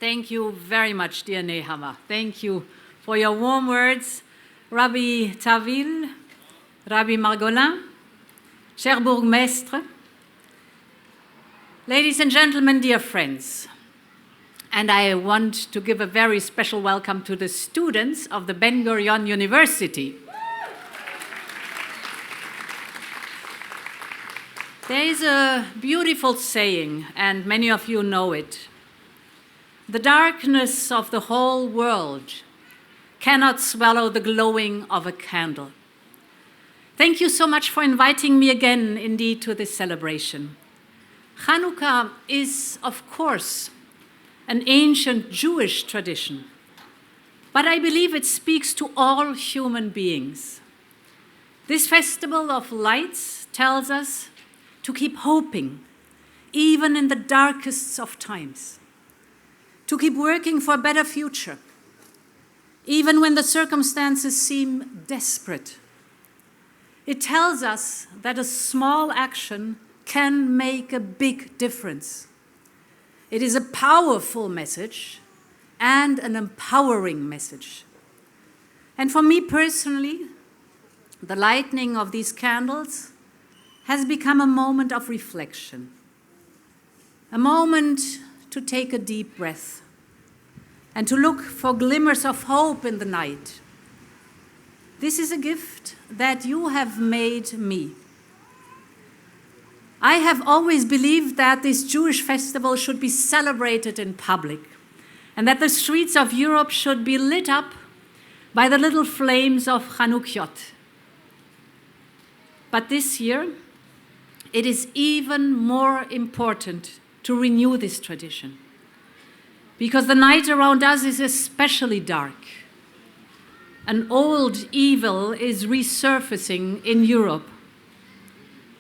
Thank you very much, dear Nehama. Thank you for your warm words. Rabbi Tavil, Rabbi Margolin, cher bourgmestre, ladies and gentlemen, dear friends, and I want to give a very special welcome to the students of the Ben Gurion University. There is a beautiful saying, and many of you know it. The darkness of the whole world cannot swallow the glowing of a candle. Thank you so much for inviting me again, indeed, to this celebration. Hanukkah is, of course, an ancient Jewish tradition, but I believe it speaks to all human beings. This festival of lights tells us to keep hoping, even in the darkest of times, to keep working for a better future, even when the circumstances seem desperate. It tells us that a small action can make a big difference. It is a powerful message and an empowering message. And for me personally, the lighting of these candles has become a moment of reflection, a moment to take a deep breath and to look for glimmers of hope in the night. This is a gift that you have made me. I have always believed that this Jewish festival should be celebrated in public and that the streets of Europe should be lit up by the little flames of Hanukkah. But this year, it is even more important to renew this tradition, because the night around us is especially dark. An old evil is resurfacing in Europe.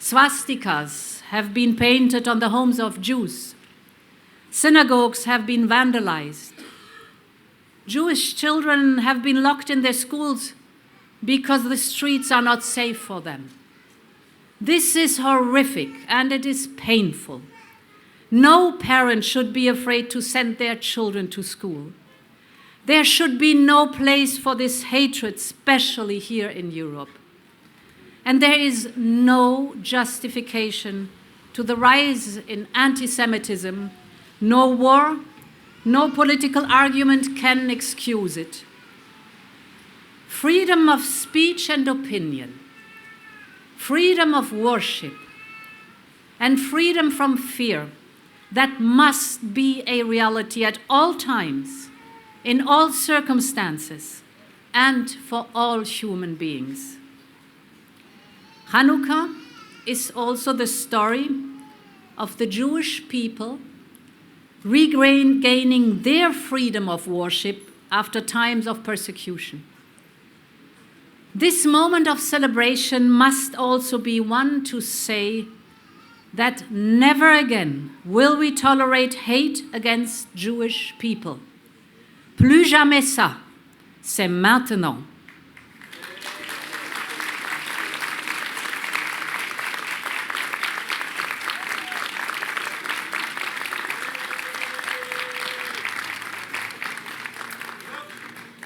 Swastikas have been painted on the homes of Jews. Synagogues have been vandalized. Jewish children have been locked in their schools because the streets are not safe for them. This is horrific and it is painful. No parent should be afraid to send their children to school. There should be no place for this hatred, especially here in Europe. And there is no justification to the rise in anti-Semitism. No war, no political argument can excuse it. Freedom of speech and opinion, freedom of worship, and freedom from fear, that must be a reality at all times, in all circumstances, and for all human beings. Hanukkah is also the story of the Jewish people regaining their freedom of worship after times of persecution. This moment of celebration must also be one to say that never again will we tolerate hate against Jewish people. Plus jamais ça, c'est maintenant.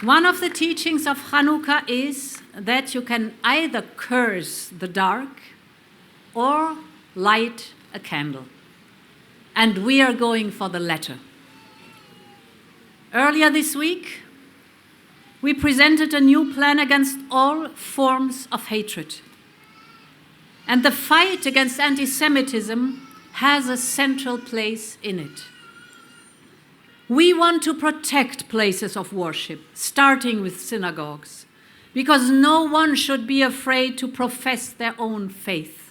One of the teachings of Hanukkah is that you can either curse the dark or light a candle. And we are going for the latter. Earlier this week, we presented a new plan against all forms of hatred. And the fight against anti-Semitism has a central place in it. We want to protect places of worship, starting with synagogues, because no one should be afraid to profess their own faith.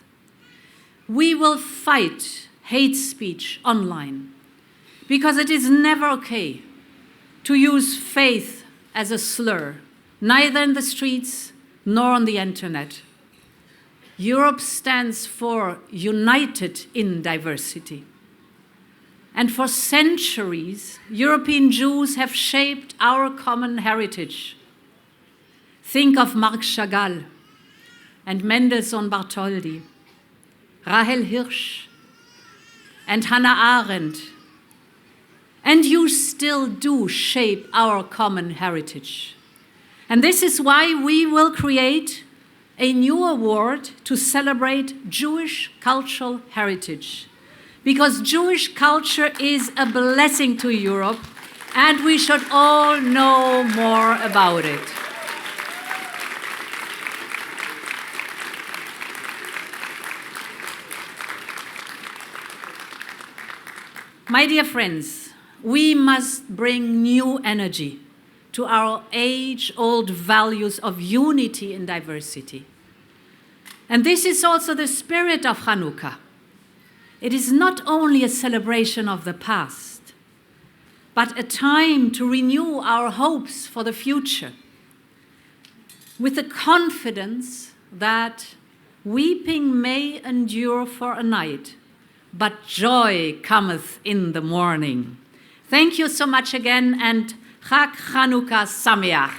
We will fight hate speech online, because it is never okay to use faith as a slur, neither in the streets nor on the internet. Europe stands for united in diversity. And for centuries, European Jews have shaped our common heritage. Think of Marc Chagall and Mendelssohn Bartholdy, Rahel Hirsch and Hannah Arendt And you still do shape our common heritage. And this is why we will create a new award to celebrate Jewish cultural heritage. Because Jewish culture is a blessing to Europe, and we should all know more about it. My dear friends, we must bring new energy to our age-old values of unity in diversity. And this is also the spirit of Hanukkah. It is not only a celebration of the past, but a time to renew our hopes for the future, with the confidence that weeping may endure for a night, but joy cometh in the morning. Thank you so much again, and Chag Chanukah Sameach.